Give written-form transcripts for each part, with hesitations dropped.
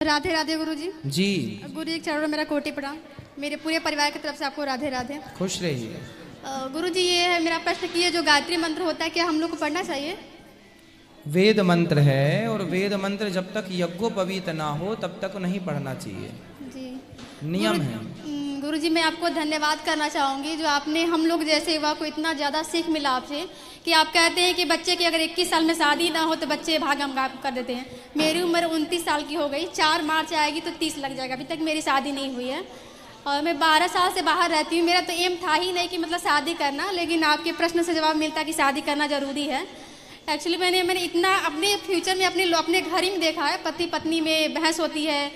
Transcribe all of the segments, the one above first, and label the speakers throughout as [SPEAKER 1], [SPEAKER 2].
[SPEAKER 1] राधे राधे गुरु जी।
[SPEAKER 2] जी
[SPEAKER 1] गुरु जी के चरणों में मेरा कोटि प्रणाम। मेरे पूरे परिवार की तरफ से आपको राधे राधे।
[SPEAKER 2] खुश रहिए।
[SPEAKER 1] गुरु जी, ये है मेरा प्रश्न कि ये जो गायत्री मंत्र होता है क्या हम लोग को पढ़ना चाहिए?
[SPEAKER 2] वेद मंत्र है और वेद मंत्र जब तक यज्ञोपवीत ना हो तब तक नहीं पढ़ना चाहिए।
[SPEAKER 1] जी
[SPEAKER 2] नियम है।
[SPEAKER 1] गुरु जी, मैं आपको धन्यवाद करना चाहूँगी जो आपने हम लोग जैसे युवा को इतना ज़्यादा सीख मिला आपसे कि आप कहते हैं कि बच्चे की अगर 21 साल में शादी ना हो तो बच्चे भागम भाग कर देते हैं। मेरी उम्र 29 साल की हो गई, 4 मार्च आएगी तो 30 लग जाएगा। अभी तक मेरी शादी नहीं हुई है और मैं 12 साल से बाहर रहती हूँ। मेरा तो एम था ही नहीं कि मतलब शादी करना, लेकिन आपके प्रश्न से जवाब मिलता कि शादी करना ज़रूरी है। एक्चुअली मैंने इतना अपने फ्यूचर में अपने घर ही में देखा है, पति पत्नी में बहस होती है,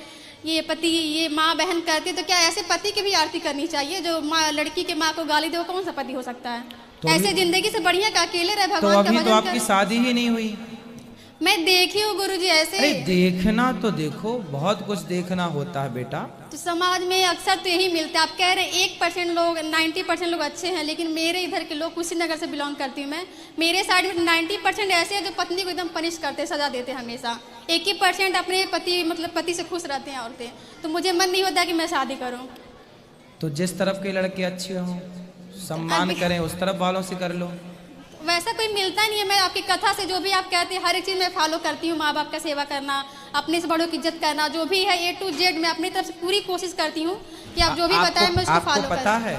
[SPEAKER 1] ये माँ बहन करती है, तो क्या ऐसे पति की भी आरती करनी चाहिए? जो माँ लड़की के माँ को गाली दे वो कौन सा पति हो सकता है? तो ऐसे जिंदगी से बढ़िया का अकेले रहे भगवान का भजन
[SPEAKER 2] तो अभी तो आपकी शादी ही नहीं हुई।
[SPEAKER 1] मैं देखी हूँ गुरुजी ऐसे।
[SPEAKER 2] अरे देखना तो देखो, बहुत कुछ देखना होता है बेटा।
[SPEAKER 1] तो समाज में अक्सर तो यही मिलता है। आप कह रहे हैं 1% लोग 90% लोग अच्छे हैं, लेकिन मेरे इधर के लोग कुशीनगर से बिलोंग करती हूँ मैं, मेरे साइड में 90% ऐसे हैं जो पत्नी को एकदम पनिश करते, सजा देते हमेशा। 1% अपने पति से खुश रहते हैं औरतें। तो मुझे मन नहीं होता कि मैं शादी करूँ।
[SPEAKER 2] तो जिस तरफ के लड़के अच्छे हों, सम्मान करें, उस तरफ वालों से कर लो।
[SPEAKER 1] वैसा कोई मिलता नहीं है। मैं आपकी कथा से जो भी आप कहते हैं हर एक चीज़ मैं फॉलो करती हूँ। माँ बाप का सेवा करना, अपने से बड़ों की इज्जत करना, जो भी है A to Z मैं अपनी तरफ से पूरी कोशिश करती हूँ कि आप जो भी बताएं मैं उसको फॉलो करूँ।
[SPEAKER 2] पता है,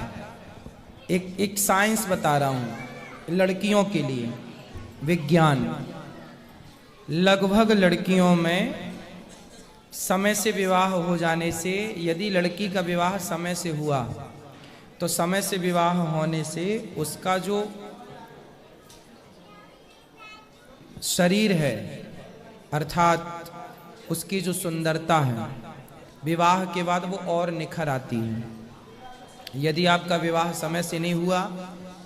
[SPEAKER 2] एक साइंस बता रहा हूँ लड़कियों के लिए, विज्ञान। लगभग लड़कियों में समय से विवाह हो जाने से, यदि लड़की का विवाह समय से हुआ तो समय से विवाह होने से उसका जो शरीर है अर्थात उसकी जो सुंदरता है विवाह के बाद वो और निखर आती है। यदि आपका विवाह समय से नहीं हुआ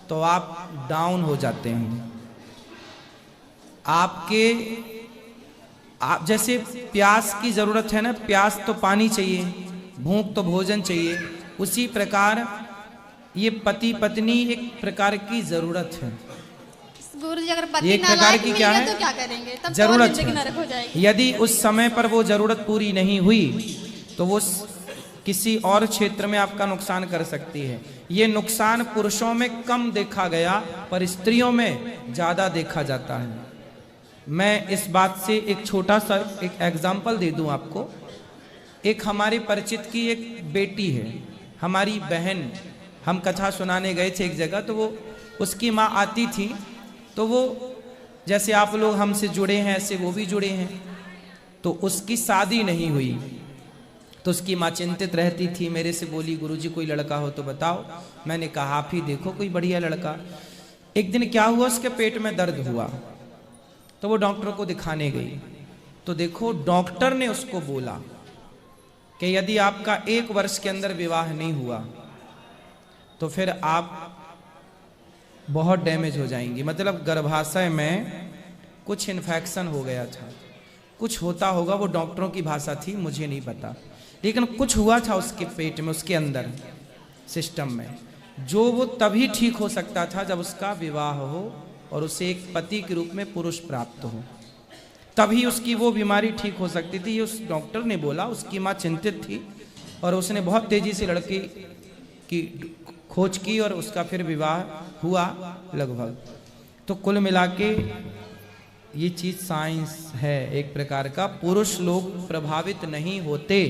[SPEAKER 2] तो आप डाउन हो जाते हैं। आप जैसे प्यास की जरूरत है ना, प्यास तो पानी चाहिए, भूख तो भोजन चाहिए, उसी प्रकार ये पति पत्नी एक प्रकार की जरूरत है।
[SPEAKER 1] गुरुजी, अगर पति
[SPEAKER 2] एक प्रकार की क्या है
[SPEAKER 1] तो क्या करेंगे? तब
[SPEAKER 2] जरूरत
[SPEAKER 1] तो
[SPEAKER 2] है।
[SPEAKER 1] हो जाएगी।
[SPEAKER 2] यदि उस समय पर वो जरूरत पूरी नहीं हुई तो वो किसी और क्षेत्र में आपका नुकसान कर सकती है। ये नुकसान पुरुषों में कम देखा गया पर स्त्रियों में ज्यादा देखा जाता है। मैं इस बात से एक छोटा सा एक एग्जाम्पल दे दूं आपको। एक हमारे परिचित की एक बेटी है, हमारी बहन। हम कथा सुनाने गए थे एक जगह, तो वो उसकी माँ आती थी, तो वो जैसे आप लोग हमसे जुड़े हैं ऐसे वो भी जुड़े हैं। तो उसकी शादी नहीं हुई तो उसकी माँ चिंतित रहती थी, मेरे से बोली गुरुजी कोई लड़का हो तो बताओ। मैंने कहा आप ही देखो कोई बढ़िया लड़का। एक दिन क्या हुआ, उसके पेट में दर्द हुआ तो वो डॉक्टर को दिखाने गई। तो देखो डॉक्टर ने उसको बोला कि यदि आपका 1 वर्ष के अंदर विवाह नहीं हुआ तो फिर आप बहुत डैमेज हो जाएंगी। मतलब गर्भाशय में कुछ इन्फेक्शन हो गया था, कुछ होता होगा, वो डॉक्टरों की भाषा थी, मुझे नहीं पता, लेकिन कुछ हुआ था उसके पेट में, उसके अंदर सिस्टम में, जो वो तभी ठीक हो सकता था जब उसका विवाह हो और उसे एक पति के रूप में पुरुष प्राप्त हो, तभी उसकी वो बीमारी ठीक हो सकती थी। उस डॉक्टर ने बोला। उसकी माँ चिंतित थी और उसने बहुत तेजी से लड़की की खोज की और उसका फिर विवाह हुआ लगभग। तो कुल मिला के ये चीज साइंस है एक प्रकार का। पुरुष लोग प्रभावित नहीं होते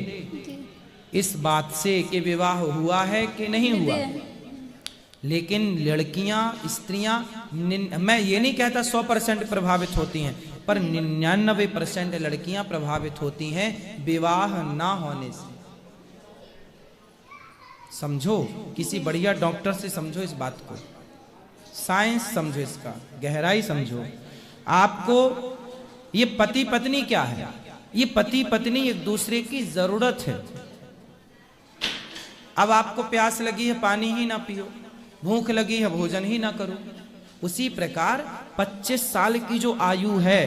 [SPEAKER 2] इस बात से कि विवाह हुआ है कि नहीं हुआ, लेकिन लड़कियां, स्त्रियां, मैं ये नहीं कहता 100% प्रभावित होती हैं, पर 99% लड़कियां प्रभावित होती हैं विवाह ना होने से। समझो, किसी बढ़िया डॉक्टर से समझो इस बात को, साइंस समझो, इसका गहराई समझो। आपको ये पति पत्नी क्या है? ये पति पत्नी एक दूसरे की जरूरत है। अब आपको प्यास लगी है, पानी ही ना पियो, भूख लगी है, भोजन ही ना करो। उसी प्रकार 25 साल की जो आयु है,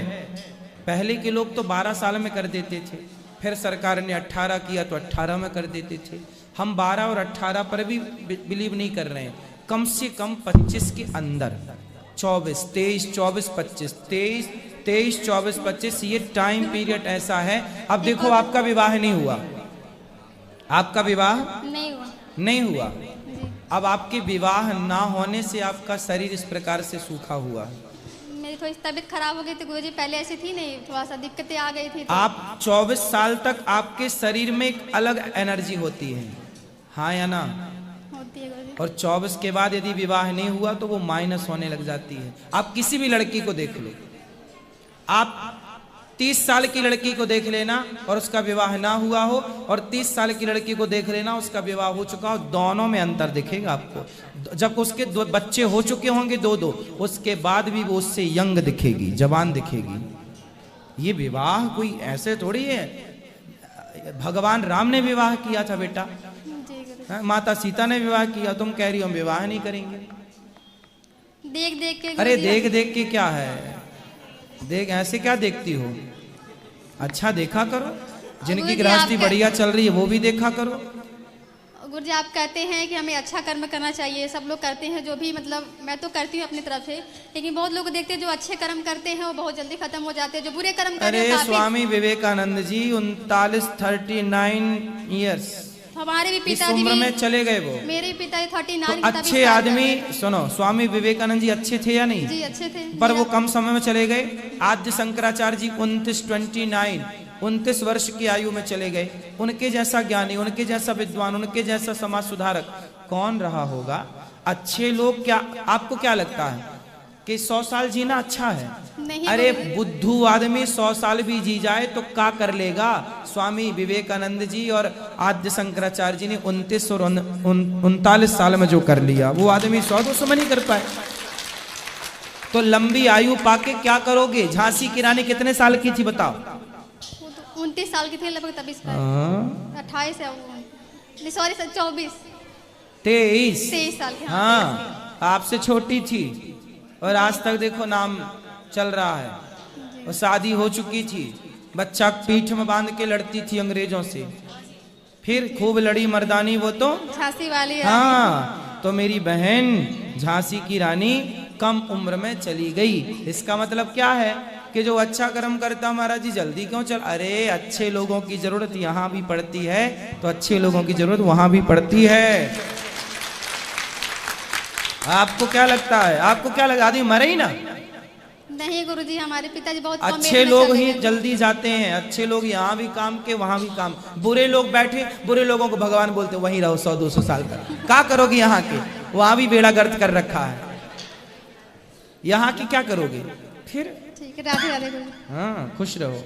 [SPEAKER 2] पहले के लोग तो 12 साल में कर देते थे, फिर सरकार ने 18 किया तो 18 में कर देते थे। हम 12 और 18 पर भी बिलीव नहीं कर रहे हैं। कम से कम 25 के अंदर, 24, 23, 24, 25, 23, 23, 24, 25 ये टाइम पीरियड ऐसा है। अब देखो आपका विवाह नहीं हुआ, आपका विवाह
[SPEAKER 1] नहीं हुआ।
[SPEAKER 2] नहीं हुआ।
[SPEAKER 1] जी।
[SPEAKER 2] अब आपके विवाह ना होने से आपका शरीर इस प्रकार से सूखा हुआ है।
[SPEAKER 1] मेरी थोड़ी तबीयत खराब हो गई थी गुरुजी, पहले ऐसी थी नहीं, थोड़ा सा दिक्कतें आ गई थी तो।
[SPEAKER 2] आप 24 साल तक आपके शरीर में एक अलग एनर्जी होती है, हाँ या ना?
[SPEAKER 1] होती है गुरुजी।
[SPEAKER 2] और 24 के बाद यदि विवाह नहीं हुआ तो वो माइनस होने लग जाती है। आप किसी भी लड़की को देख लो, आप 30 साल की लड़की को देख लेना और उसका विवाह ना हुआ हो, और 30 साल की लड़की को देख लेना उसका विवाह हो चुका हो, दोनों में अंतर दिखेगा आपको। जब उसके 2 बच्चे हो चुके होंगे 2-2, उसके बाद भी वो उससे यंग दिखेगी, जवान दिखेगी। ये विवाह कोई ऐसे थोड़ी है। भगवान राम ने विवाह किया था बेटा,
[SPEAKER 1] जी गुरुजी।
[SPEAKER 2] माता सीता ने विवाह किया, तुम कह रही हो हम विवाह नहीं करेंगे।
[SPEAKER 1] देख देख के
[SPEAKER 2] अरे
[SPEAKER 1] गुरुजी।
[SPEAKER 2] देख देख के क्या है, देख ऐसे क्या देखती हो? अच्छा देखा करो, जिनकी
[SPEAKER 1] गुरुजी,
[SPEAKER 2] गृहस्थी
[SPEAKER 1] आप
[SPEAKER 2] बढ़िया चल रही है वो भी देखा करो।
[SPEAKER 1] गुरुजी आप कहते हैं कि हमें अच्छा कर्म करना चाहिए, सब लोग करते हैं जो भी, मतलब मैं तो करती हूँ अपनी तरफ से, लेकिन बहुत लोग देखते हैं जो अच्छे कर्म करते हैं वो बहुत जल्दी खत्म हो जाते हैं, जो बुरे कर्म करते
[SPEAKER 2] अरे
[SPEAKER 1] हैं काफी।
[SPEAKER 2] स्वामी विवेकानंद जी 39 ईयर्स
[SPEAKER 1] हमारे भी
[SPEAKER 2] इस
[SPEAKER 1] पिताजी
[SPEAKER 2] उम्र में
[SPEAKER 1] भी,
[SPEAKER 2] चले गए वो।
[SPEAKER 1] मेरे भी पिताजी 39
[SPEAKER 2] तो अच्छे आदमी, सुनो स्वामी विवेकानंद जी अच्छे थे या नहीं?
[SPEAKER 1] जी अच्छे थे।
[SPEAKER 2] पर वो कम समय में चले गए। आद्य शंकराचार्य जी 29 वर्ष की आयु में चले गए। उनके जैसा ज्ञानी, उनके जैसा विद्वान, उनके जैसा समाज सुधारक कौन रहा होगा? अच्छे लोग क्या, आपको क्या लगता है कि 100 साल जीना अच्छा है?
[SPEAKER 1] नहीं
[SPEAKER 2] अरे
[SPEAKER 1] गुरुजी।
[SPEAKER 2] बुद्धू आदमी 100 साल भी जी जाए तो क्या कर लेगा? स्वामी विवेकानंद जी और आद्य शंकराचार्य जी ने 29 और 39 साल में जो कर लिया वो आदमी 100-200 में नहीं कर पाए। तो लंबी आयु पाके क्या करोगे? झांसी की रानी कितने साल की थी बताओ?
[SPEAKER 1] 29 साल की थे लगभग तब, इस 28 है वो, सॉरी सर 23 साल की।
[SPEAKER 2] हाँ आपसे छोटी थी और आज तक देखो नाम चल रहा है। और शादी हो चुकी थी, बच्चा पीठ में बांध के लड़ती थी अंग्रेजों से, फिर खूब लड़ी मर्दानी वो तो।
[SPEAKER 1] झांसी वाली।
[SPEAKER 2] हाँ तो मेरी बहन झांसी की रानी कम उम्र में चली गई। इसका मतलब क्या है कि जो अच्छा कर्म करता महाराज जी जल्दी क्यों चल? अरे अच्छे लोगों की जरूरत यहाँ भी पड़ती है तो अच्छे लोगों की जरूरत वहां भी पड़ती है। आपको क्या लगता है? आपको क्या लगा आदमी मरे ही ना?
[SPEAKER 1] नहीं गुरुजी, हमारे पिताजी बहुत कम
[SPEAKER 2] अच्छे
[SPEAKER 1] एज में
[SPEAKER 2] लोग
[SPEAKER 1] चले
[SPEAKER 2] ही
[SPEAKER 1] गए।
[SPEAKER 2] जल्दी जाते हैं। अच्छे लोग यहाँ भी काम के वहां भी काम। बुरे लोग बैठे, बुरे लोगों को भगवान बोलते वहीं रहो 100-200 साल तक। क्या करोगे यहाँ के? वहां भी बेड़ा गर्द कर रखा है, यहाँ की क्या करोगे फिर?
[SPEAKER 1] ठीक है, राधे राधे गुरुजी।
[SPEAKER 2] हाँ खुश रहो।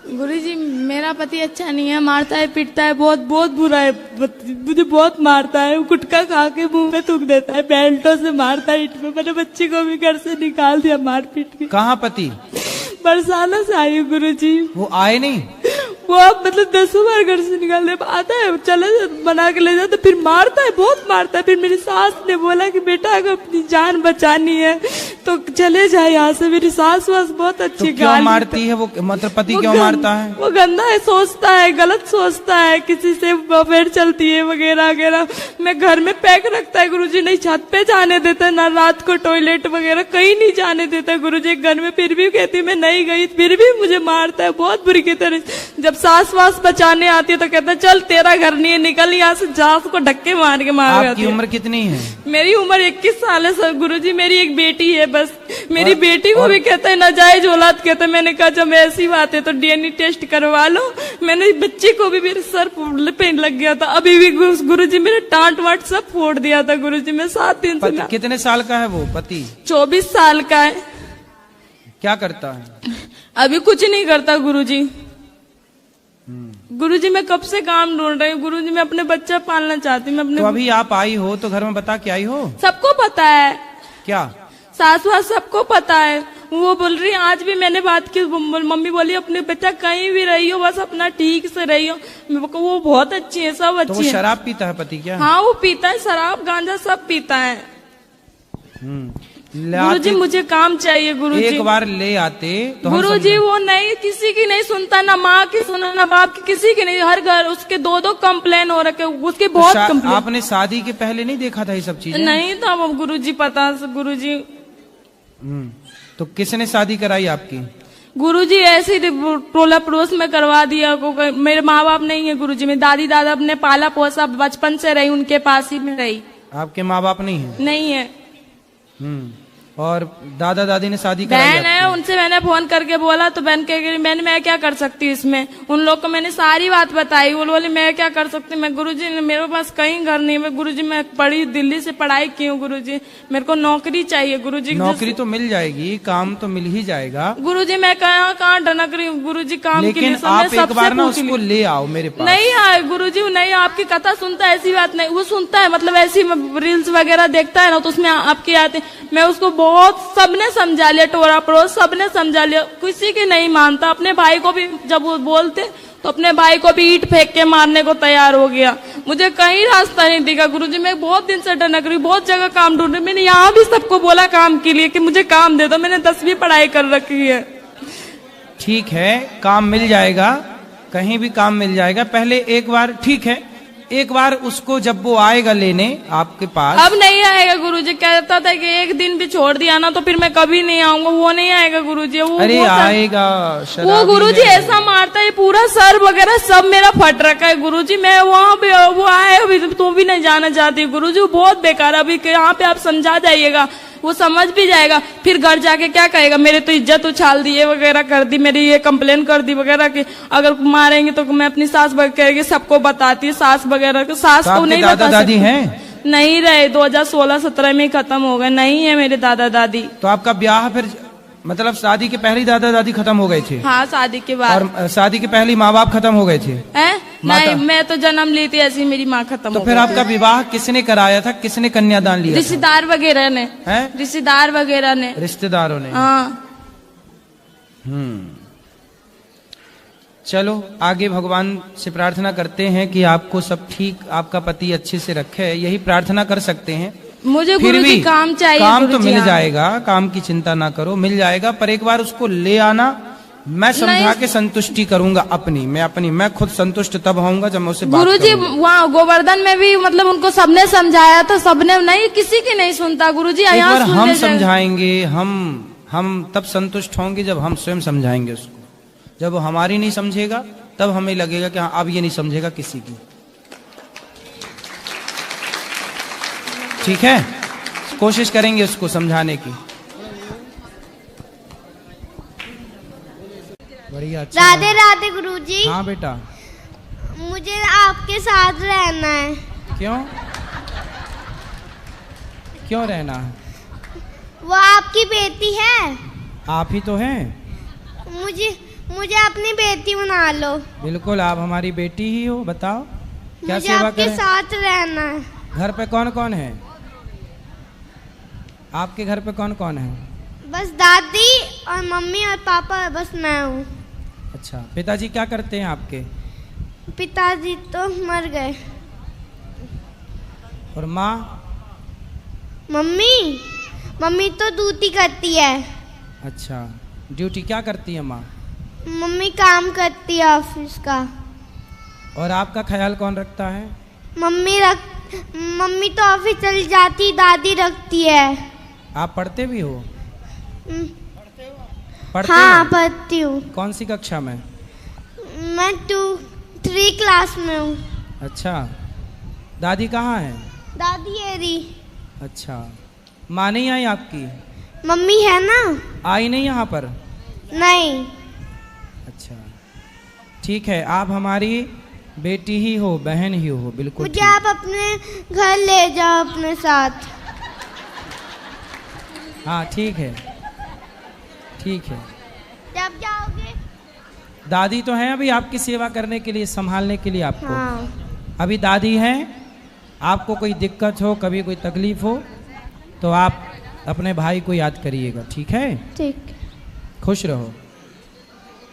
[SPEAKER 3] गुरुजी मेरा पति अच्छा नहीं है, मारता है पीटता है, बहुत बहुत बुरा है, मुझे बहुत मारता है। वो गुटखा खा के मुंह में थूक देता है, बेल्टों से मारता है, ईंट में। मैंने बच्ची को भी घर से निकाल दिया मार पीट के।
[SPEAKER 2] कहाँ पति?
[SPEAKER 3] बरसाना से आई हूँ गुरुजी।
[SPEAKER 2] वो आए नहीं?
[SPEAKER 3] वो अब मतलब 10 बार घर से निकाल दे, आता है चले बना के ले जाता, फिर मारता है, बहुत मारता है। फिर मेरी सास ने बोला कि बेटा अगर अपनी जान बचानी है तो चले जाए यहाँ से। मेरी सास वास बहुत अच्छी
[SPEAKER 2] तो क्यों मारती है वो? मतलब पति क्यों मारता है?
[SPEAKER 3] वो गंदा है, सोचता है, गलत सोचता है, किसी से अफेयर चलती है वगैरह वगैरह। मैं घर में पैक रखता है गुरुजी, नहीं छत पे जाने देता, ना रात को टॉयलेट वगैरह कहीं नहीं जाने देता गुरुजी घर में। फिर भी कहती मैं नहीं गई, फिर भी मुझे मारता है बहुत बुरी की तरह। जब सास वास बचाने आती है तो कहता है चल तेरा घर नहीं है, निकल यहाँ से, जा उसको धक्के मार के मार जाती
[SPEAKER 2] आपकी
[SPEAKER 3] है।
[SPEAKER 2] उम्र कितनी है?
[SPEAKER 3] मेरी उम्र 21 साल है सर गुरुजी। मेरी एक बेटी है बस। मेरी बेटी को भी कहता है नाजायज औलाद कहता है। मैंने कहा जब ऐसी बात है तो डीएनए टेस्ट करवा लो। मैंने बच्ची को भी मेरे सर पे लग गया था, अभी भी गुरुजी मेरे टांट वाट सब फोड़ दिया था गुरुजी। मैं 7 दिन से।
[SPEAKER 2] कितने साल का है वो पति?
[SPEAKER 3] 24 साल का है।
[SPEAKER 2] क्या करता है?
[SPEAKER 3] अभी कुछ नहीं करता गुरुजी। गुरुजी मैं कब से काम ढूंढ रही हूँ गुरुजी। मैं अपने बच्चा पालना चाहती हूँ। मैं अपने
[SPEAKER 2] तो अभी आप आई हो तो घर में बता के आई हो?
[SPEAKER 3] सबको पता है।
[SPEAKER 2] क्या? सास
[SPEAKER 3] वास सबको पता है। वो बोल रही आज भी मैंने बात की, मम्मी बोली अपने बच्चा कहीं भी रही हो बस अपना ठीक से रही हो। वो बहुत अच्छी है, सब अच्छी
[SPEAKER 2] तो वो
[SPEAKER 3] है।
[SPEAKER 2] शराब पीता है पति क्या?
[SPEAKER 3] हाँ वो पीता है, शराब गांजा सब पीता है। गुरुजी मुझे काम चाहिए गुरुजी।
[SPEAKER 2] एक बार ले आते तो
[SPEAKER 3] गुरुजी वो नहीं, किसी की नहीं सुनता, ना माँ की सुना ना बाप की, किसी की नहीं। हर घर उसके 2-2 कंप्लेन हो रखे, उसके बहुत कंप्लेन।
[SPEAKER 2] आपने शादी के पहले नहीं देखा था ये सब चीजें?
[SPEAKER 3] नहीं था वो गुरुजी, पता गुरुजी।
[SPEAKER 2] तो किसने शादी कराई आपकी?
[SPEAKER 3] गुरुजी ऐसे ही टोला पड़ोस में करवा दिया। मेरे माँ बाप नहीं है गुरुजी, मेरी दादी दादा अपने पाला पोसा बचपन से रही, उनके पास ही में रही।
[SPEAKER 2] आपके माँ बाप नहीं है?
[SPEAKER 3] नहीं है।
[SPEAKER 2] और दादा दादी ने शादी कराई?
[SPEAKER 3] बहन है, उनसे मैंने फोन करके बोला तो बहन कह गई बहन मैं क्या कर सकती इसमें। उन लोग को मैंने सारी बात बताई, वो बोली मैं क्या कर सकती, मैं गुरुजी मेरे पास कहीं घर नहीं, मैं गुरुजी मैं पढ़ी दिल्ली से पढ़ाई की हूँ गुरुजी, मेरे को नौकरी चाहिए गुरुजी।
[SPEAKER 2] नौकरी तो मिल जाएगी, काम तो मिल ही जाएगा
[SPEAKER 3] गुरुजी, मैं कहाँ ढनक रही हूँ गुरुजी काम के लिए।
[SPEAKER 2] लेकिन आप एक बार ना उसको ले आओ मेरे पास।
[SPEAKER 3] नहीं आए गुरुजी, नहीं आपकी कथा सुनता है, ऐसी बात नहीं, वो सुनता है मतलब ऐसी रील्स वगैरह देखता है ना तो उसमें आपकी आते, मैं उसको बहुत सबने समझा लिया, टोरा पड़ोस सबने समझा लिया, किसी की नहीं मानता। अपने भाई को भी जब वो बोलते तो अपने भाई को भी ईंट फेंक के मारने को तैयार हो गया। मुझे कहीं रास्ता नहीं दिखा गुरुजी, मैं बहुत दिन से डनक रही, बहुत जगह काम ढूंढ रही। मैंने यहाँ भी सबको बोला काम के लिए कि मुझे काम दे दो, मैंने 10वीं पढ़ाई कर रखी है।
[SPEAKER 2] ठीक है, काम मिल जाएगा, कहीं भी काम मिल जाएगा। पहले एक बार ठीक है, एक बार उसको जब वो आएगा लेने आपके पास।
[SPEAKER 3] अब नहीं आएगा गुरुजी, कहता था कि एक दिन भी छोड़ दिया ना तो फिर मैं कभी नहीं आऊंगा, वो नहीं आएगा गुरुजी। वो
[SPEAKER 2] अरे आएगा,
[SPEAKER 3] वो गुरुजी ऐसा मारता है, पूरा सर वगैरह सब मेरा फट रखा है गुरुजी। मैं वहाँ पे वो आए अभी तो भी नहीं जाना चाहती गुरुजी, वो बहुत बेकार। अभी यहाँ पे आप समझा जाइएगा, वो समझ भी जाएगा, फिर घर जाके क्या कहेगा, मेरे तो इज्जत उछाल दी, ये वगैरह कर दी, मेरी ये कंप्लेन कर दी वगैरह की। अगर मारेंगे तो मैं अपनी सास वगैरह सबको बताती है, सास वगैरह को, सास को नहीं बता
[SPEAKER 2] दादी हैं?
[SPEAKER 3] नहीं रहे, 2016-17 में खत्म हो गए, नहीं है मेरे दादा दादी।
[SPEAKER 2] तो आपका ब्याह फिर मतलब शादी के पहले दादा दादी खत्म हो गए थे?
[SPEAKER 3] हाँ, शादी के बाद।
[SPEAKER 2] और शादी के पहले माँ बाप खत्म हो गए थे?
[SPEAKER 3] नहीं, मैं तो जन्म ली थी ऐसी, मेरी माँ खत्म
[SPEAKER 2] तो
[SPEAKER 3] हो
[SPEAKER 2] फिर आपका विवाह किसने कराया था, किसने कन्यादान लिया?
[SPEAKER 3] रिश्तेदार वगैरह ने। रिश्तेदार वगैरह ने,
[SPEAKER 2] रिश्तेदारों ने।
[SPEAKER 3] हाँ।
[SPEAKER 2] चलो आगे भगवान से प्रार्थना करते हैं कि आपको सब ठीक, आपका पति अच्छे से रखे, यही प्रार्थना कर सकते हैं।
[SPEAKER 3] मुझे
[SPEAKER 2] फिर भी
[SPEAKER 3] काम चाहिए,
[SPEAKER 2] काम तो मिल जाएगा, काम की चिंता ना करो, मिल जाएगा। पर एक बार उसको ले आना, मैं समझा के संतुष्टि करूंगा अपनी, मैं खुद संतुष्ट तब होऊंगा जब मैं उससे बात
[SPEAKER 3] गुरुजी वहाँ गोवर्धन में भी मतलब उनको सबने समझाया था, सबने नहीं, किसी की नहीं सुनता गुरुजी।
[SPEAKER 2] एक बार हम समझाएंगे, हम तब संतुष्ट होंगे जब हम स्वयं समझाएंगे उसको। जब वो हमारी नहीं समझेगा तब हमें लगेगा कि हाँ अब ये नहीं समझेगा किसी की। ठीक है, कोशिश करेंगे उसको समझाने की। बढ़िया, अच्छा।
[SPEAKER 4] राधे राधे गुरुजी।
[SPEAKER 2] हाँ बेटा,
[SPEAKER 4] मुझे आपके साथ रहना है।
[SPEAKER 2] क्यों क्यों रहना है?
[SPEAKER 4] वो आपकी बेटी है।
[SPEAKER 2] आप ही तो हैं।
[SPEAKER 4] मुझे अपनी बेटी बना लो।
[SPEAKER 2] बिल्कुल, आप हमारी बेटी ही हो। बताओ क्या
[SPEAKER 4] मुझे
[SPEAKER 2] सेवा
[SPEAKER 4] आपके
[SPEAKER 2] करें?
[SPEAKER 4] साथ रहना है।
[SPEAKER 2] घर पे कौन कौन है? आपके घर पे कौन कौन है?
[SPEAKER 4] बस दादी और मम्मी और पापा, बस मैं हूँ।
[SPEAKER 2] अच्छा, पिताजी क्या करते हैं आपके?
[SPEAKER 4] पिताजी तो मर गए।
[SPEAKER 2] और माँ?
[SPEAKER 4] मम्मी तो ड्यूटी करती है।
[SPEAKER 2] अच्छा, ड्यूटी क्या करती है माँ?
[SPEAKER 4] मम्मी काम करती है ऑफिस का।
[SPEAKER 2] और आपका ख्याल कौन रखता है?
[SPEAKER 4] मम्मी तो ऑफिस चली जाती, दादी रखती है।
[SPEAKER 2] आप पढ़ते भी हो?
[SPEAKER 4] हाँ, पढ़ती हूँ।
[SPEAKER 2] कौन सी कक्षा में?
[SPEAKER 4] मैं 3 क्लास में हूँ।
[SPEAKER 2] अच्छा, दादी कहाँ है?
[SPEAKER 4] दादी है री।
[SPEAKER 2] अच्छा, माँ नहीं आई आपकी?
[SPEAKER 4] मम्मी है ना।
[SPEAKER 2] आई नहीं यहाँ पर?
[SPEAKER 4] नहीं।
[SPEAKER 2] अच्छा, ठीक है, आप हमारी बेटी ही हो, बहन ही हो। बिल्कुल,
[SPEAKER 4] मुझे आप अपने घर ले जाओ अपने साथ।
[SPEAKER 2] हाँ ठीक है, ठीक है।
[SPEAKER 4] जब जाओगे?
[SPEAKER 2] दादी तो है अभी आपकी सेवा करने के लिए, संभालने के लिए आपको।
[SPEAKER 4] हाँ।
[SPEAKER 2] अभी दादी है, आपको कोई दिक्कत हो, कभी कोई तकलीफ हो तो आप अपने भाई को याद करिएगा, ठीक है?
[SPEAKER 4] ठीक।
[SPEAKER 2] खुश रहो।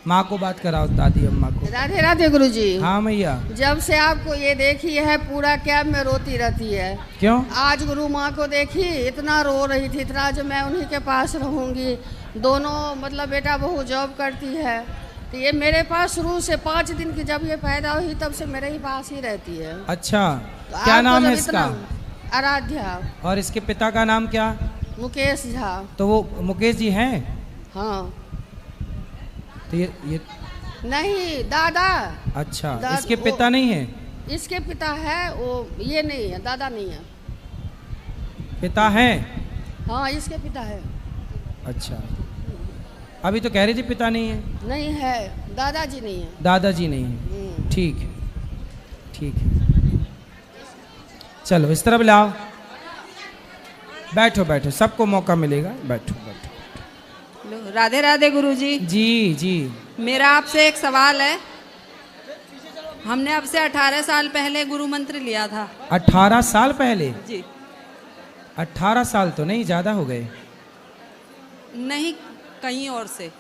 [SPEAKER 2] माँ को बात कराओ, दादी अम्मा को।
[SPEAKER 5] राधे राधे गुरुजी।
[SPEAKER 2] हाँ मैया।
[SPEAKER 5] जब से आपको ये देखी है पूरा कैब में रोती रहती है।
[SPEAKER 2] क्यों?
[SPEAKER 5] आज गुरु माँ को देखी, इतना रो रही थी, इतना जो मैं उन्हीं के पास रहूंगी। दोनों मतलब बेटा बहू जॉब करती है, तो ये मेरे पास शुरू से 5 दिन की जब ये पैदा हुई तब से मेरे ही पास ही रहती है।
[SPEAKER 2] अच्छा,
[SPEAKER 5] तो
[SPEAKER 2] क्या नाम है
[SPEAKER 5] जब
[SPEAKER 2] इसका?
[SPEAKER 5] आराध्या।
[SPEAKER 2] और इसके पिता का नाम क्या?
[SPEAKER 5] मुकेश झा।
[SPEAKER 2] तो वो मुकेश जी हैं?
[SPEAKER 5] हाँ।
[SPEAKER 2] तो ये
[SPEAKER 5] नहीं दादा।
[SPEAKER 2] अच्छा,
[SPEAKER 5] दाद-
[SPEAKER 2] इसके
[SPEAKER 5] वो-
[SPEAKER 2] पिता नहीं है?
[SPEAKER 5] इसके पिता है, वो ये नहीं है, दादा नहीं है।
[SPEAKER 2] पिता है?
[SPEAKER 5] हाँ इसके पिता है।
[SPEAKER 2] अच्छा, अभी तो कह रही थी पिता नहीं है।
[SPEAKER 5] नहीं है, दादाजी नहीं है।
[SPEAKER 2] दादाजी नहीं है, ठीक है, ठीक है। चलो इस तरफ लाओ, बैठो बैठो, सबको मौका मिलेगा, बैठो बैठो।
[SPEAKER 6] राधे राधे गुरुजी।
[SPEAKER 2] जी जी।
[SPEAKER 6] मेरा आपसे एक सवाल है। हमने अब से 18 साल पहले गुरु मंत्र लिया था।
[SPEAKER 2] 18 साल पहले?
[SPEAKER 6] जी।
[SPEAKER 2] 18 साल तो नहीं, ज्यादा हो गए।
[SPEAKER 6] नहीं, कहीं और से।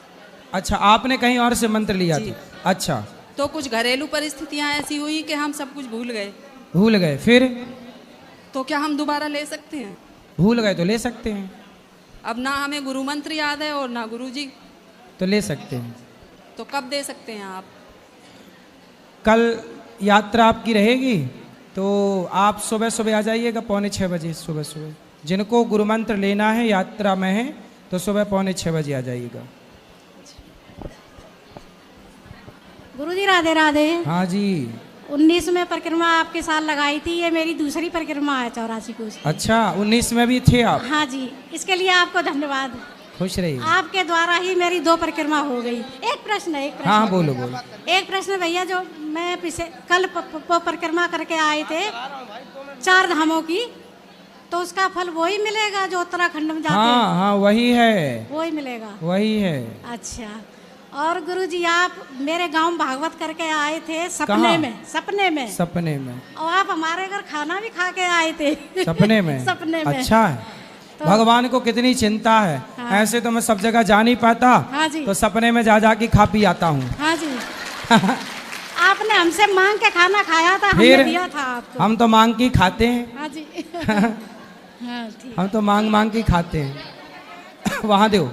[SPEAKER 2] अच्छा, आपने कहीं और से मंत्र लिया
[SPEAKER 6] जी।
[SPEAKER 2] था? अच्छा,
[SPEAKER 6] तो कुछ घरेलू परिस्थितियां ऐसी हुई कि हम सब कुछ भूल गए।
[SPEAKER 2] भूल गए, फिर?
[SPEAKER 6] तो क्या हम दोबारा ले सकते हैं?
[SPEAKER 2] भूल गए तो ले सकते हैं।
[SPEAKER 6] अब ना हमें गुरु मंत्र याद है और ना गुरुजी,
[SPEAKER 2] तो ले सकते हैं।
[SPEAKER 6] तो कब दे सकते हैं आप?
[SPEAKER 2] कल यात्रा आपकी रहेगी, तो आप सुबह सुबह आ जाइएगा, 5:45 बजे सुबह सुबह। जिनको गुरु मंत्र लेना है, यात्रा में है, तो सुबह 5:45 बजे आ जाइएगा।
[SPEAKER 7] गुरुजी राधे राधे।
[SPEAKER 2] हाँ जी।
[SPEAKER 7] 19 में परिक्रमा आपके साथ लगाई थी, ये मेरी दूसरी परिक्रमा है 84 कोस की।
[SPEAKER 2] अच्छा, 19 में भी थे आप?
[SPEAKER 7] हाँ जी, इसके लिए आपको धन्यवाद।
[SPEAKER 2] खुश रहिए।
[SPEAKER 7] आपके द्वारा ही मेरी 2 परिक्रमा हो गई। एक प्रश्न है, एक प्रश्न।
[SPEAKER 2] हाँ बोलो बोलो।
[SPEAKER 7] एक प्रश्न भैया, जो मैं कल परिक्रमा करके आए थे 4 धामों की, तो उसका फल वही मिलेगा जो उत्तराखंड में जाते
[SPEAKER 2] हाँ
[SPEAKER 7] हैं?
[SPEAKER 2] हाँ वही है,
[SPEAKER 7] वही मिलेगा।
[SPEAKER 2] वही है।
[SPEAKER 7] अच्छा, और गुरुजी आप मेरे गांव भागवत करके आए थे सपने
[SPEAKER 2] कहाँ?
[SPEAKER 7] में। सपने में।
[SPEAKER 2] सपने में?
[SPEAKER 7] और आप हमारे घर खाना भी खा के आए थे।
[SPEAKER 2] सपने में?
[SPEAKER 7] सपने में।
[SPEAKER 2] अच्छा है,
[SPEAKER 7] तो
[SPEAKER 2] भगवान को कितनी चिंता है।
[SPEAKER 7] हाँ।
[SPEAKER 2] ऐसे तो मैं सब जगह जा नहीं पाता।
[SPEAKER 7] हाँ जी।
[SPEAKER 2] तो सपने में जा जा के खा पी आता हूँ।
[SPEAKER 7] हाँ जी। आपने हमसे मांग के खाना खाया था, हमने
[SPEAKER 2] फिर
[SPEAKER 7] दिया था आपको।
[SPEAKER 2] हम तो मांग के खाते हैं।
[SPEAKER 7] हाँ जी। हाँ ठीक।
[SPEAKER 2] हम तो मांग मांग के खाते हैं। वहां दो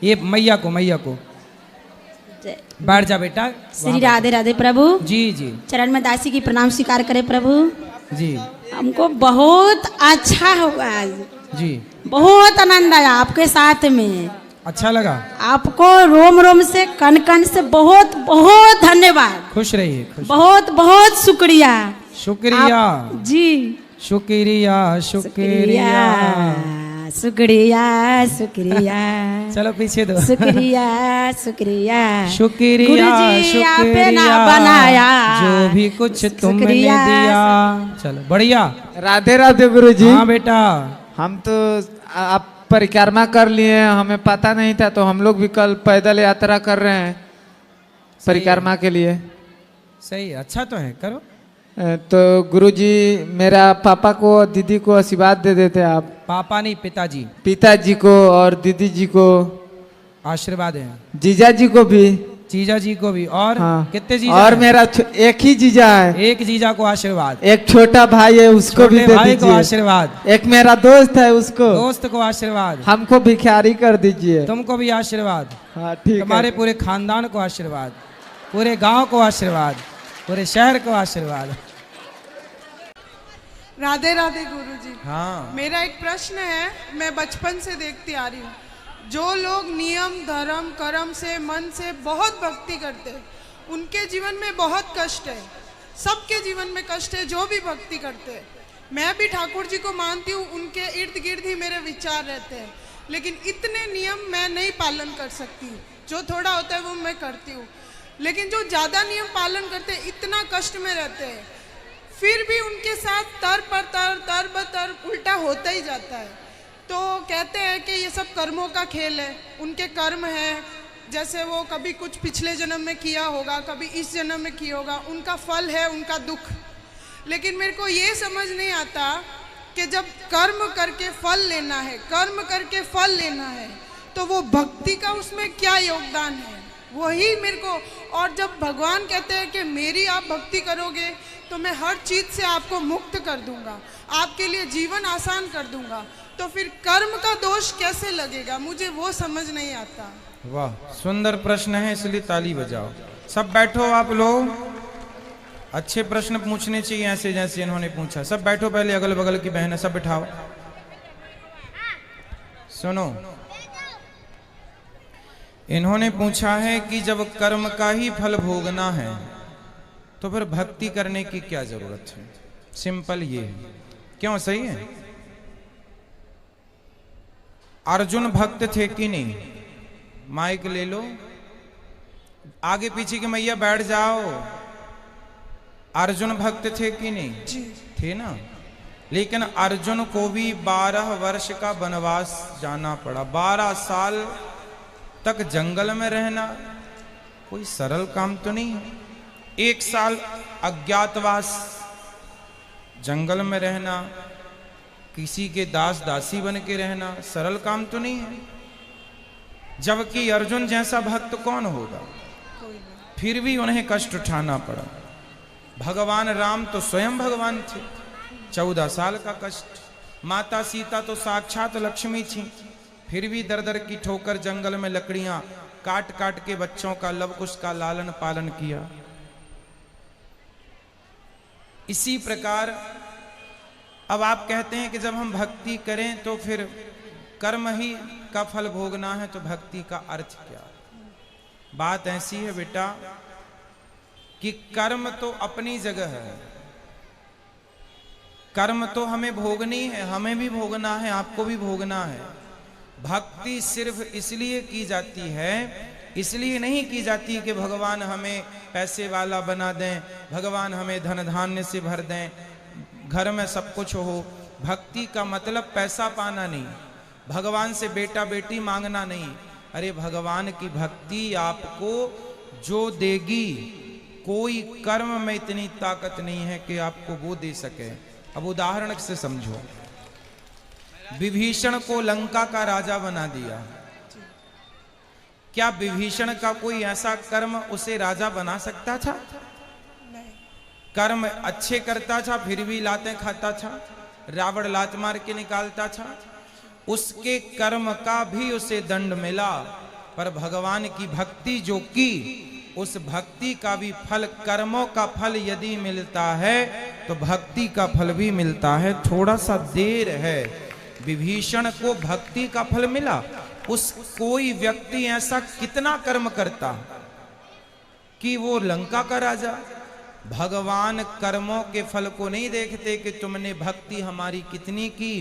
[SPEAKER 2] ये मैया को, मैया को। बैठ जा बेटा।
[SPEAKER 8] श्री राधे राधे प्रभु।
[SPEAKER 2] जी जी
[SPEAKER 8] चरण में दासी की प्रणाम स्वीकार करे प्रभु।
[SPEAKER 2] जी
[SPEAKER 8] हमको बहुत अच्छा हुआ आज,
[SPEAKER 2] जी।
[SPEAKER 8] बहुत आनंद आया आपके साथ में।
[SPEAKER 2] अच्छा लगा?
[SPEAKER 8] आपको रोम रोम से कन कन से बहुत बहुत धन्यवाद।
[SPEAKER 2] खुश रहिए, खुश।
[SPEAKER 8] बहुत बहुत शुक्रिया।
[SPEAKER 2] शुक्रिया
[SPEAKER 8] जी,
[SPEAKER 2] शुक्रिया शुक्रिया।
[SPEAKER 8] शुक्रिया शुक्रिया।
[SPEAKER 2] चलो पीछे दो।
[SPEAKER 8] शुक्रिया शुक्रिया।
[SPEAKER 2] शुक्रिया
[SPEAKER 8] गुरुजी आपने ना
[SPEAKER 2] शुक्रिया
[SPEAKER 8] बनाया,
[SPEAKER 2] जो भी कुछ तुमने
[SPEAKER 8] शुक्रिया।
[SPEAKER 2] दिया। चलो बढ़िया।
[SPEAKER 9] राधे राधे गुरुजी।
[SPEAKER 2] हाँ बेटा।
[SPEAKER 9] हम तो आप परिक्रमा कर लिए, हमें पता नहीं था, तो हम लोग भी कल पैदल यात्रा कर रहे हैं परिक्रमा के लिए।
[SPEAKER 2] सही, अच्छा तो है, करो।
[SPEAKER 9] तो गुरुजी मेरा पापा को और दीदी को आशीर्वाद दे देते आप।
[SPEAKER 2] पापा नहीं, पिताजी।
[SPEAKER 9] पिताजी को और दीदी जी को
[SPEAKER 2] आशीर्वाद है।
[SPEAKER 9] जीजा जी को भी।
[SPEAKER 2] जीजा जी को भी। और
[SPEAKER 9] हाँ।
[SPEAKER 2] कितने जीजा
[SPEAKER 9] और
[SPEAKER 2] हैं?
[SPEAKER 9] मेरा एक ही जीजा है।
[SPEAKER 2] एक जीजा को आशीर्वाद।
[SPEAKER 9] एक छोटा भाई है, उसको भी
[SPEAKER 2] छोटे
[SPEAKER 9] दे
[SPEAKER 2] भाई को
[SPEAKER 9] दीजिए।
[SPEAKER 2] आशीर्वाद।
[SPEAKER 9] एक मेरा दोस्त है, उसको।
[SPEAKER 2] दोस्त को आशीर्वाद।
[SPEAKER 9] हमको भिखारी कर दीजिए।
[SPEAKER 2] तुमको भी आशीर्वाद।
[SPEAKER 9] हाँ ठीक
[SPEAKER 2] तुम्हारे
[SPEAKER 9] है।
[SPEAKER 2] पूरे खानदान को आशीर्वाद, पूरे गांव को आशीर्वाद, पूरे शहर को आशीर्वाद।
[SPEAKER 10] राधे राधे गुरुजी।
[SPEAKER 2] हाँ।
[SPEAKER 10] मेरा एक प्रश्न है, मैं बचपन से देखती आ रही हूँ, जो लोग नियम धर्म कर्म से मन से बहुत भक्ति करते हैं, उनके जीवन में बहुत कष्ट है। सबके जीवन में कष्ट है जो भी भक्ति करते हैं। मैं भी ठाकुर जी को मानती हूँ, उनके इर्द गिर्द ही मेरे विचार रहते हैं, लेकिन इतने नियम मैं नहीं पालन कर सकती हूँ। जो थोड़ा होता है वो मैं करती हूँ, लेकिन जो ज़्यादा नियम पालन करते हैं इतना कष्ट में रहते हैं, फिर भी उनके साथ तर ब तर उल्टा होता ही जाता है। तो कहते हैं कि ये सब कर्मों का खेल है, उनके कर्म है, जैसे वो कभी कुछ पिछले जन्म में किया होगा, कभी इस जन्म में किया होगा, उनका फल है उनका दुख। लेकिन मेरे को ये समझ नहीं आता कि जब कर्म करके फल लेना है, कर्म करके फल लेना है, तो वो भक्ति का उसमें क्या योगदान है, वही मेरे को। और जब भगवान कहते हैं कि मेरी आप भक्ति करोगे तो मैं हर चीज़ से आपको मुक्त कर दूंगा, आपके लिए जीवन आसान कर दूंगा, तो फिर कर्म का दोष कैसे लगेगा, मुझे वो समझ नहीं आता।
[SPEAKER 2] वाह, सुंदर प्रश्न है, इसलिए ताली बजाओ। सब बैठो आप लोग। अच्छे प्रश्न पूछने चाहिए ऐसे जैसे इन्होंने पूछा। सब बैठो, पहले अगल बगल की बहन है, सब बिठाओ। सुनो, इन्होंने पूछा है कि जब कर्म का ही फल भोगना है तो फिर भक्ति करने की क्या जरूरत है? सिंपल ये है। क्यों? सही है। अर्जुन भक्त थे कि नहीं? माइक ले लो, आगे पीछे की मैया बैठ जाओ। अर्जुन भक्त थे कि नहीं?
[SPEAKER 10] जी
[SPEAKER 2] थे ना। लेकिन अर्जुन को भी 12 वर्ष का वनवास जाना पड़ा। 12 साल तक जंगल में रहना कोई सरल काम तो नहीं है। 1 साल अज्ञातवास, जंगल में रहना, किसी के दास दासी बन के रहना सरल काम तो नहीं है। जबकि अर्जुन जैसा भक्त कौन होगा? फिर भी उन्हें कष्ट उठाना पड़ा। भगवान राम तो स्वयं भगवान थे, 14 साल का कष्ट। माता सीता तो साक्षात लक्ष्मी थी, फिर भी दर दर की ठोकर जंगल में लकड़ियां काट काट के बच्चों का लव कुश का लालन पालन किया। इसी प्रकार अब आप कहते हैं कि जब हम भक्ति करें तो फिर कर्म ही का फल भोगना है, तो भक्ति का अर्थ क्या? बात ऐसी है बेटा कि कर्म तो अपनी जगह है, कर्म तो हमें भोगनी है, हमें भी भोगना है, आपको भी भोगना है। भक्ति सिर्फ इसलिए की जाती है, इसलिए नहीं की जाती कि भगवान हमें पैसे वाला बना दें, भगवान हमें धन धान्य से भर दें, घर में सब कुछ हो। भक्ति का मतलब पैसा पाना नहीं, भगवान से बेटा बेटी मांगना नहीं। अरे भगवान की भक्ति आपको जो देगी, कोई कर्म में इतनी ताकत नहीं है कि आपको वो दे सके। अब उदाहरण से समझो, विभीषण को लंका का राजा बना दिया, क्या विभीषण का कोई ऐसा कर्म उसे राजा बना सकता था? कर्म अच्छे करता था फिर भी लातें खाता था, रावण लात मार के निकालता था, उसके कर्म का भी उसे दंड मिला। पर भगवान की भक्ति जो की, उस भक्ति का भी फल, कर्मों का फल यदि मिलता है तो भक्ति का फल भी मिलता है। थोड़ा सा देर है। विभीषण को भक्ति का फल मिला। उस कोई व्यक्ति ऐसा कितना कर्म करता कि वो लंका का राजा। भगवान कर्मों के फल को नहीं देखते कि तुमने भक्ति हमारी कितनी की।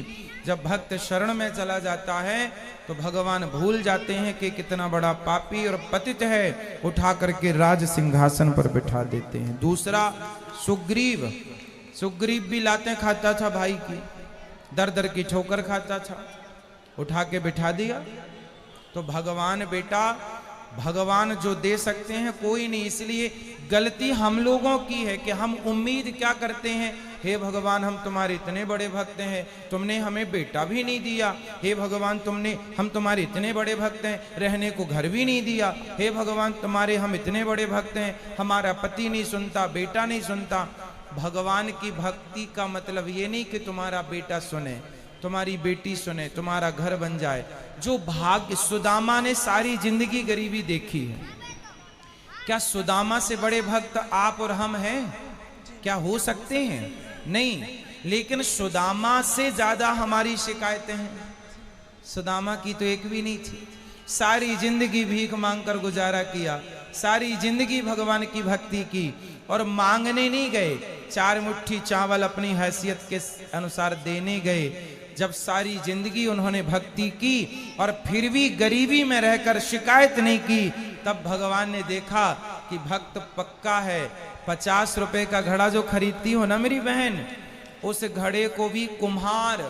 [SPEAKER 2] जब भक्त शरण में चला जाता है तो भगवान भूल जाते हैं कि कितना बड़ा पापी और पतित है, उठा करके राज सिंहासन पर बिठा देते हैं। दूसरा सुग्रीव, सुग्रीव भी लातें खाता था भाई की, दर दर की ठोकर खाता था, उठा के बिठा दिया। तो भगवान बेटा, भगवान जो दे सकते हैं कोई नहीं। इसलिए गलती हम लोगों की है कि हम उम्मीद क्या करते हैं, हे भगवान हम तुम्हारे इतने बड़े भक्त हैं, तुमने हमें बेटा भी नहीं दिया। हे भगवान हम तुम्हारे इतने बड़े भक्त हैं, रहने को घर भी नहीं दिया। हे भगवान तुम्हारे हम इतने बड़े भक्त हैं, हमारा पति नहीं सुनता, बेटा नहीं सुनता। भगवान की भक्ति का मतलब ये नहीं कि तुम्हारा बेटा सुने, तुम्हारी बेटी सुने, तुम्हारा घर बन जाए। जो भाग्य, सुदामा ने सारी जिंदगी गरीबी देखी है, क्या सुदामा से बड़े भक्त आप और हम हैं? क्या हो सकते हैं? नहीं। लेकिन सुदामा से ज्यादा हमारी शिकायतें हैं। सुदामा की तो एक भी नहीं थी, सारी जिंदगी भीख मांगकर गुजारा किया, सारी जिंदगी भगवान की भक्ति की, और मांगने नहीं गए, 4 मुट्ठी चावल अपनी हैसियत के अनुसार देने गए। जब सारी जिंदगी उन्होंने भक्ति की और फिर भी गरीबी में रहकर शिकायत नहीं की, तब भगवान ने देखा कि भक्त पक्का है। 50 रुपए का घड़ा जो खरीदती हो ना मेरी बहन, उस घड़े को भी कुम्हार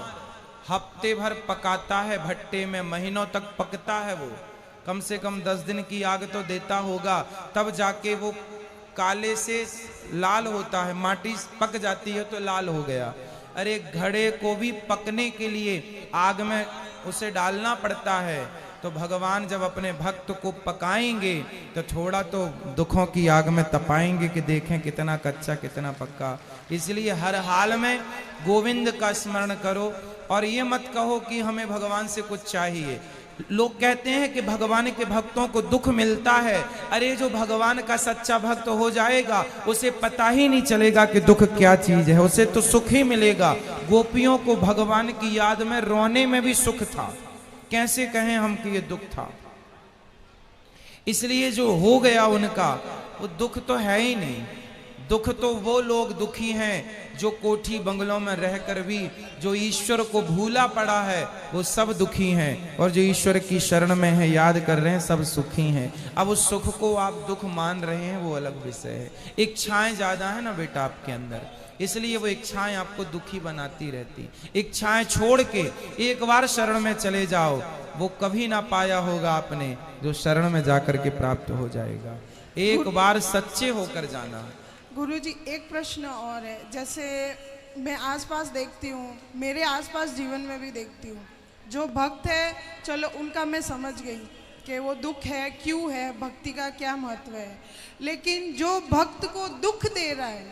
[SPEAKER 2] हफ्ते भर पकाता है भट्टे में, महीनों तक पकता है वो, कम से कम 10 दिन की आग तो देता होगा, तब जाके वो काले से लाल होता है, माटी पक जाती है तो लाल हो गया। अरे घड़े को भी पकने के लिए आग में उसे डालना पड़ता है। तो भगवान जब अपने भक्त को पकाएंगे तो थोड़ा तो दुखों की आग में तपाएंगे कि देखें कितना कच्चा कितना पक्का। इसलिए हर हाल में गोविंद का स्मरण करो और ये मत कहो कि हमें भगवान से कुछ चाहिए। लोग कहते हैं कि भगवान के भक्तों को दुख मिलता है। अरे जो भगवान का सच्चा भक्त हो जाएगा उसे पता ही नहीं चलेगा कि दुख क्या चीज है, उसे तो सुख ही मिलेगा। गोपियों को भगवान की याद में रोने में भी सुख था, कैसे कहें हम कि ये दुख था। इसलिए जो हो गया उनका वो दुख तो है ही नहीं। दुख तो वो लोग दुखी हैं जो कोठी बंगलों में रहकर भी जो ईश्वर को भूला पड़ा है वो सब दुखी हैं, और जो ईश्वर की शरण में है याद कर रहे हैं सब सुखी हैं। अब उस सुख को आप दुख मान रहे हैं वो अलग विषय है। इच्छाएं ज्यादा है ना बेटा आपके अंदर, इसलिए वो इच्छाएं आपको दुखी बनाती रहती। इच्छाएं छोड़ के एक बार शरण में चले जाओ, वो कभी ना पाया होगा आपने जो शरण में जाकर के प्राप्त हो जाएगा। एक बार सच्चे होकर जाना।
[SPEAKER 10] गुरुजी एक प्रश्न और है, जैसे मैं आसपास देखती हूँ, मेरे आसपास जीवन में भी देखती हूँ, जो भक्त है चलो उनका मैं समझ गई कि वो दुख है क्यों है, भक्ति का क्या महत्व है, लेकिन जो भक्त को दुख दे रहा है,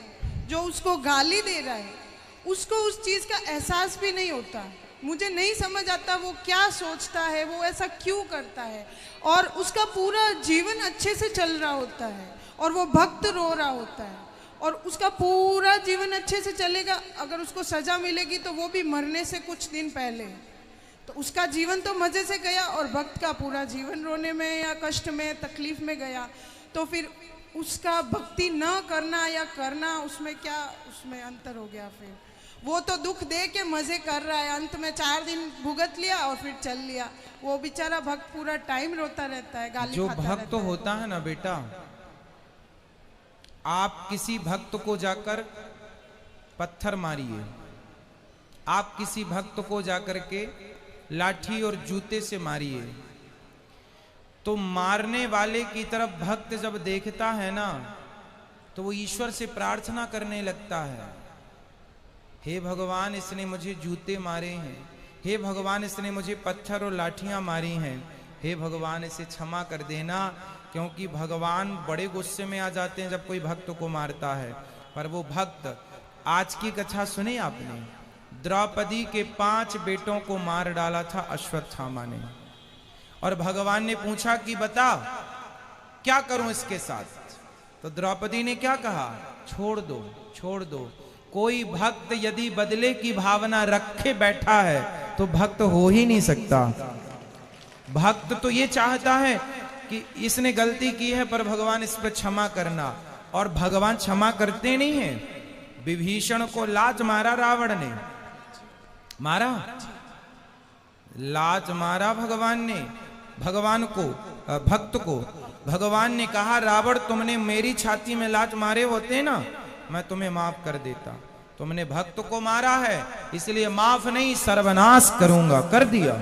[SPEAKER 10] जो उसको गाली दे रहा है, उसको उस चीज़ का एहसास भी नहीं होता। मुझे नहीं समझ आता वो क्या सोचता है, वो ऐसा क्यों करता है, और उसका पूरा जीवन अच्छे से चल रहा होता है और वो भक्त रो रहा होता है, और उसका पूरा जीवन अच्छे से चलेगा। अगर उसको सजा मिलेगी तो वो भी मरने से कुछ दिन पहले, तो उसका जीवन तो मज़े से गया और भक्त का पूरा जीवन रोने में या कष्ट में तकलीफ में गया। तो फिर उसका भक्ति न करना या करना, उसमें क्या उसमें अंतर हो गया? फिर वो तो दुख दे के मज़े कर रहा है, अंत में 4 दिन भुगत लिया और फिर चल लिया। वो बेचारा भक्त पूरा टाइम रोता रहता है, गाली
[SPEAKER 2] जो
[SPEAKER 10] खाता
[SPEAKER 2] भक्त
[SPEAKER 10] रहता है।
[SPEAKER 2] होता है ना बेटा, आप किसी भक्त को जाकर पत्थर मारिए, आप किसी भक्त को जाकर के लाठी और जूते से मारिए, तो मारने वाले की तरफ भक्त जब देखता है ना तो वो ईश्वर से प्रार्थना करने लगता है, हे भगवान इसने मुझे जूते मारे हैं, हे भगवान इसने मुझे पत्थर और लाठियां मारी हैं, हे भगवान इसे क्षमा कर देना। क्योंकि भगवान बड़े गुस्से में आ जाते हैं जब कोई भक्त को मारता है। पर वो भक्त, आज की कथा सुनी आपने, द्रौपदी के 5 बेटों को मार डाला था अश्वत्थामा ने, और भगवान ने पूछा कि बता क्या करूं इसके साथ, तो द्रौपदी ने क्या कहा? छोड़ दो, छोड़ दो। कोई भक्त यदि बदले की भावना रखे बैठा है तो भक्त हो ही नहीं सकता। भक्त तो ये चाहता है कि इसने गलती की है पर भगवान इस पर क्षमा करना, और भगवान क्षमा करते नहीं हैं। विभीषण को लात मारा रावण ने, मारा, लात मारा भगवान ने, भगवान को, भक्त को। भगवान ने कहा रावण तुमने मेरी छाती में लात मारे होते ना मैं तुम्हें माफ कर देता, तुमने भक्त को मारा है इसलिए माफ नहीं सर्वनाश करूंगा, कर दिया।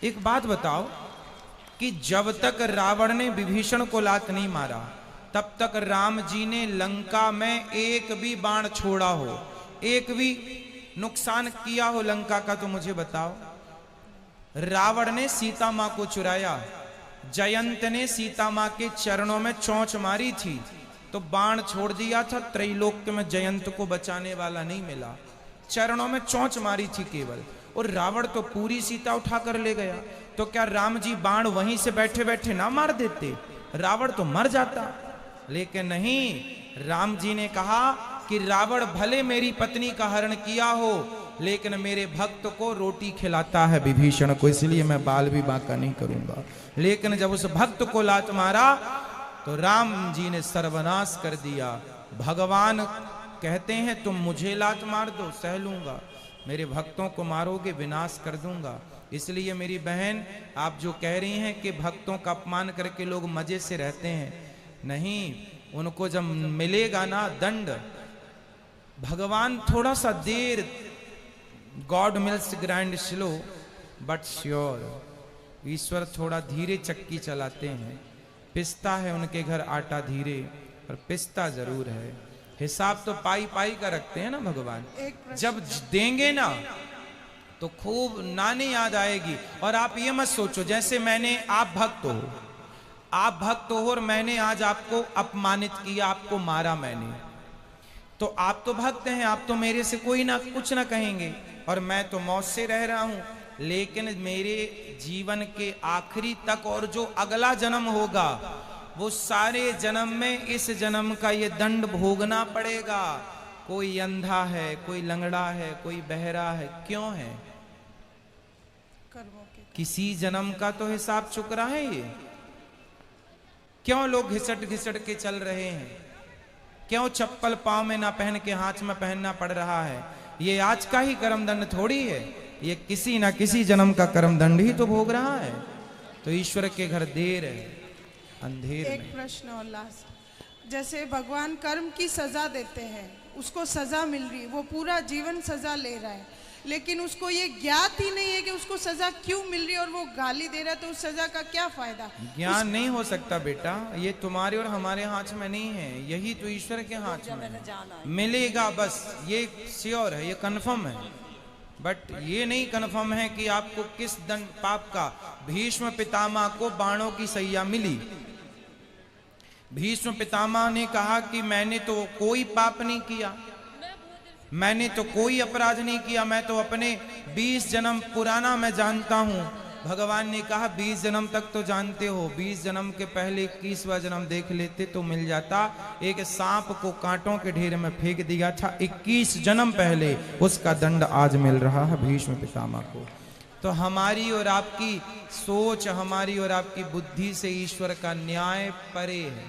[SPEAKER 2] एक बात बताओ कि जब तक रावण ने विभीषण को लात नहीं मारा तब तक राम जी ने लंका में एक भी बाण छोड़ा हो, एक भी नुकसान किया हो लंका का, तो मुझे बताओ। रावण ने सीता मां को चुराया, जयंत ने सीता मां के चरणों में चोंच मारी थी तो बाण छोड़ दिया था, त्रैलोक्य में जयंत को बचाने वाला नहीं मिला, चरणों में चोंच मारी थी केवल, और रावण तो पूरी सीता उठा कर ले गया। तो क्या राम जी बाण वहीं से बैठे बैठे ना मार देते? रावण तो मर जाता। लेकिन नहीं, राम जी ने कहा कि रावण भले मेरी पत्नी का हरण किया हो लेकिन मेरे भक्त को रोटी खिलाता है विभीषण को, इसलिए मैं बाल भी बांका नहीं करूंगा। लेकिन जब उस भक्त को लात मारा तो राम जी ने सर्वनाश कर दिया। भगवान कहते हैं तुम मुझे लात मार दो सह लूंगा, मेरे भक्तों को मारोगे विनाश कर दूंगा। इसलिए मेरी बहन, आप जो कह रही हैं कि भक्तों का अपमान करके लोग मजे से रहते हैं, नहीं, उनको जब मिलेगा ना दंड, भगवान थोड़ा सा देर, God mills grind slow but sure, ईश्वर थोड़ा धीरे चक्की चलाते हैं, पिसता है उनके घर आटा धीरे, पर पिसता जरूर है। हिसाब तो पाई पाई का रखते हैं ना भगवान, जब देंगे ना तो खूब नानी याद आएगी। और आप ये मत सोचो जैसे मैंने, आप भक्त हो, आप भक्त हो और मैंने आज आपको अपमानित किया, आपको मारा मैंने, तो आप तो भक्त हैं, आप तो मेरे से कोई ना कुछ ना कहेंगे और मैं तो मौत से रह रहा हूं, लेकिन मेरे जीवन के आखिरी तक और जो अगला जन्म होगा वो सारे जन्म में इस जन्म का ये दंड भोगना पड़ेगा। कोई अंधा है, कोई लंगड़ा है, कोई बहरा है, क्यों है? किसी जन्म का तो हिसाब चुक रहा है ये। क्यों लोग घिसट घिसट के चल रहे हैं? क्यों चप्पल पाँव में ना पहन के हाथ में पहनना पड़ रहा है? ये आज का ही कर्म दंड थोड़ी है, ये किसी ना किसी जन्म का कर्म दंड ही तो भोग रहा है। तो ईश्वर के घर देर है, अंधेर
[SPEAKER 10] एक
[SPEAKER 2] में।
[SPEAKER 10] प्रश्न और लास्ट, जैसे भगवान कर्म की सजा देते हैं, उसको सजा मिल रही है, वो पूरा जीवन सजा ले रहा है, लेकिन उसको ये ज्ञात ही नहीं है कि उसको सजा क्यों मिल रही है और वो गाली दे रहा है, तो उस सजा का क्या फायदा?
[SPEAKER 2] ज्ञान नहीं हो सकता बेटा, ये तुम्हारे और हमारे हाथ में नहीं है, यही तो ईश्वर के हाथ में है। मिलेगा बस, ये श्योर है, ये कन्फर्म है, बट ये नहीं कन्फर्म है कि आपको किस दंड पाप का। भीष्म पितामह को बाणों की सैया मिली। भीष्म पितामह ने कहा कि मैंने तो कोई पाप नहीं किया, मैंने तो कोई अपराध नहीं किया, मैं तो अपने 20 जन्म पुराना मैं जानता हूं। भगवान ने कहा 20 जन्म तक तो जानते हो, 20 जन्म के पहले 21वां जन्म देख लेते तो मिल जाता। एक सांप को कांटों के ढेर में फेंक दिया था 21 जन्म पहले, उसका दंड आज मिल रहा है भीष्म पितामह को। तो हमारी और आपकी सोच, हमारी और आपकी बुद्धि से ईश्वर का न्याय परे है।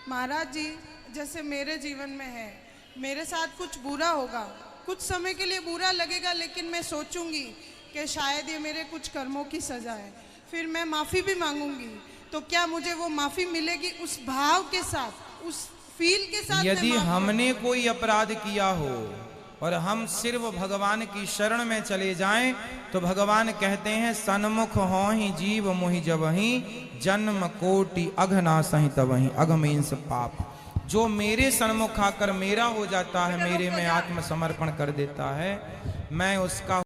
[SPEAKER 10] महाराज जी, जैसे मेरे जीवन में है, मेरे साथ कुछ बुरा होगा, कुछ समय के लिए बुरा लगेगा, लेकिन मैं सोचूंगी कि शायद ये मेरे कुछ कर्मों की सजा है, फिर मैं माफ़ी भी मांगूंगी, तो क्या मुझे वो माफ़ी मिलेगी उस भाव के साथ, उस फील के साथ?
[SPEAKER 2] यदि हमने कोई अपराध किया हो और हम सिर्फ भगवान की शरण में चले जाएं, तो भगवान कहते हैं सन्मुख हो ही जीव मोहि जबहि, जन्म कोटि अघना सहि तबहि, अघमेंस पाप। जो मेरे सन्मुख आकर मेरा हो जाता है, मेरे में आत्मसमर्पण कर देता है, मैं उसका